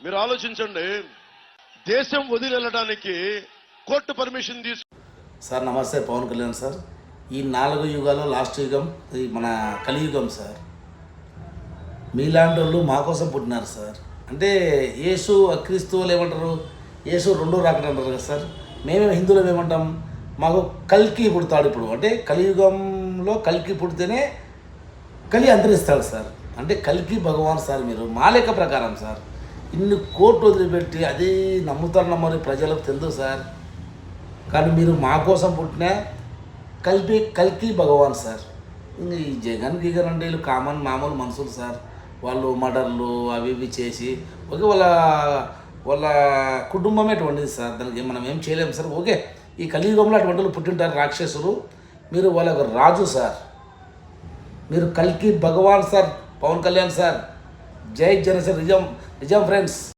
మీరు ఆలోచించండి. దేశం వదిలి వెళ్ళడానికి కోర్టు పర్మిషన్ సార్ నమస్తే పవన్ కళ్యాణ్ సార్. ఈ 4 యుగాల్లో లాస్ట్ యుగం మన కలియుగం సార్. మీలాంటి వాళ్ళు మా కోసం పుట్టినారు సార్. అంటే యేసు క్రీస్తు వాళ్ళు ఏమంటారు, యేసు రెండో రాకడ అంటారు కదా సార్. మేమే హిందువులు ఏమంటాం, మాకు కల్కి పుడతాడు. ఇప్పుడు అంటే కలియుగంలో కల్కి పుడితేనే కలి అంతరిస్తాడు సార్. అంటే కల్కి భగవాన్ సార్. మీరు మా లెక్క ప్రకారం సార్ ఇన్ని కోట్లు వదిలిపెట్టి అది నమ్ముతారు నమ్మని ప్రజలకు తెలుసు సార్. కానీ మీరు మా కోసం పుట్టిన కల్కి భగవాన్ సార్. ఇంక ఈ జగన్ గిగన్ అంటే వీళ్ళు మామూలు మనుషులు సార్. వాళ్ళు మర్డర్లు అవి ఇవి చేసి ఓకే వాళ్ళ కుటుంబమే అటువంటిది సార్. దానికి మనం ఏం చేయలేము సార్. ఓకే ఈ కలియుగంలో అటువంటి వాళ్ళు పుట్టింటారు రాక్షసులు. మీరు వాళ్ళకు రాజు సార్. మీరు కల్కి భగవాన్ సార్ పవన్ కళ్యాణ్ సార్. జై జనసేన. నిజం ఫ్రెండ్స్.